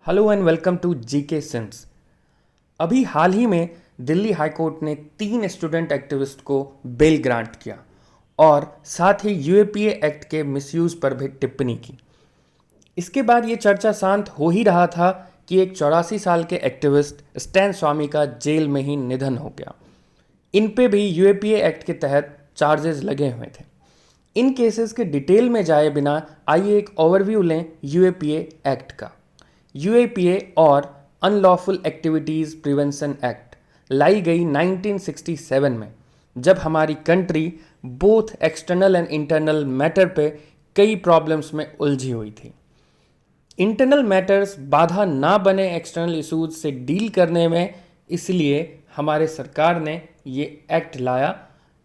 Hello and welcome to GK since. अभी हाल ही में दिल्ली हाई कोर्ट ने 3 स्टूडेंट एक्टिविस्ट को बेल ग्रांट किया और साथ ही यूएपीए एक्ट के मिसयूज पर भी टिप्पणी की। इसके बाद ये चर्चा शांत हो ही रहा था कि एक 84 साल के एक्टिविस्ट स्टैन स्वामी का जेल में ही निधन हो गया। इन पे भी यूएपीए एक्ट के तहत चार्जेस लगे हुए थे। इन केसेस के डिटेल में जाए बिना आइए एक ओवरव्यू लें यूएपीए एक्ट का। यूएपीए और अनलॉफुल एक्टिविटीज़ प्रिवेंशन एक्ट लाई गई 1967 में, जब हमारी country both external and internal matter पे कई प्रॉब्लम्स में उलझी हुई थी। इंटरनल मैटर्स बाधा ना बने एक्सटर्नल इशूज से डील करने में, इसलिए हमारे सरकार ने ये एक्ट लाया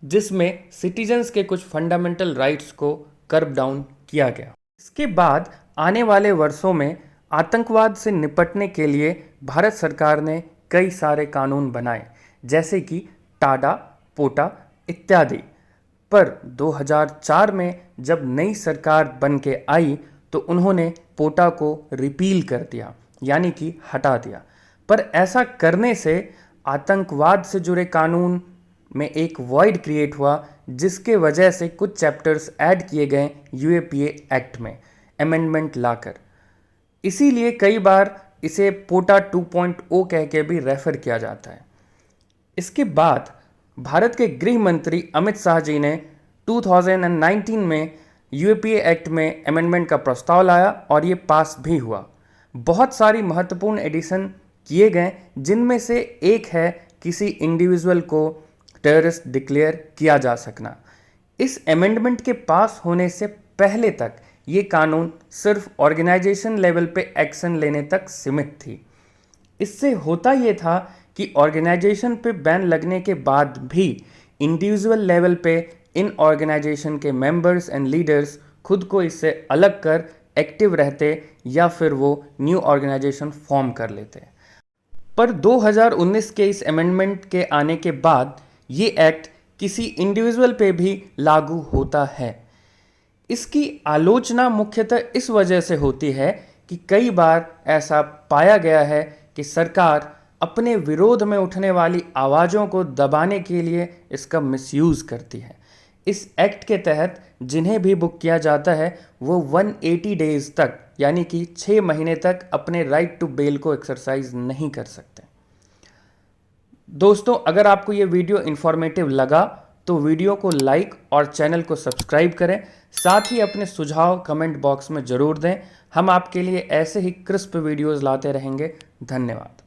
जिसमें सिटीजन्स के कुछ फंडामेंटल राइट्स को कर्ब डाउन किया गया। इसके बाद आने वाले वर्षों में आतंकवाद से निपटने के लिए भारत सरकार ने कई सारे कानून बनाए, जैसे कि टाडा, पोटा इत्यादि। पर 2004 में जब नई सरकार बन के आई तो उन्होंने पोटा को रिपील कर दिया, यानी कि हटा दिया। पर ऐसा करने से आतंकवाद से जुड़े कानून में एक वॉइड क्रिएट हुआ, जिसके वजह से कुछ चैप्टर्स ऐड किए गए यूएपीए एक्ट में अमेंडमेंट लाकर। इसीलिए कई बार इसे पोटा 2.0 कह के भी रेफर किया जाता है। इसके बाद भारत के गृह मंत्री अमित शाह जी ने 2019 में यूएपीए एक्ट में अमेंडमेंट का प्रस्ताव लाया और ये पास भी हुआ। बहुत सारी महत्वपूर्ण एडिशन किए गए, जिनमें से एक है किसी इंडिविजुअल को टेररिस्ट डिक्लेयर किया जा सकना। इस अमेंडमेंट के पास होने से पहले तक ये कानून सिर्फ ऑर्गेनाइजेशन लेवल पे एक्शन लेने तक सीमित थी। इससे होता ये था कि ऑर्गेनाइजेशन पे बैन लगने के बाद भी इंडिविजुअल लेवल पे इन ऑर्गेनाइजेशन के मेंबर्स एंड लीडर्स खुद को इससे अलग कर एक्टिव रहते या फिर वो न्यू ऑर्गेनाइजेशन फॉर्म कर लेते। पर 2019 के इस अमेंडमेंट के आने के बाद ये एक्ट किसी इंडिविजुअल पे भी लागू होता है। इसकी आलोचना मुख्यतः इस वजह से होती है कि कई बार ऐसा पाया गया है कि सरकार अपने विरोध में उठने वाली आवाज़ों को दबाने के लिए इसका मिसयूज़ करती है। इस एक्ट के तहत जिन्हें भी बुक किया जाता है वो 180 डेज तक, यानी कि 6 महीने तक अपने राइट टू बेल को एक्सरसाइज नहीं कर सकते। दोस्तों, अगर आपको ये वीडियो इन्फॉर्मेटिव लगा तो वीडियो को लाइक और चैनल को सब्सक्राइब करें। साथ ही अपने सुझाव कमेंट बॉक्स में ज़रूर दें। हम आपके लिए ऐसे ही क्रिस्प वीडियोज़ लाते रहेंगे। धन्यवाद।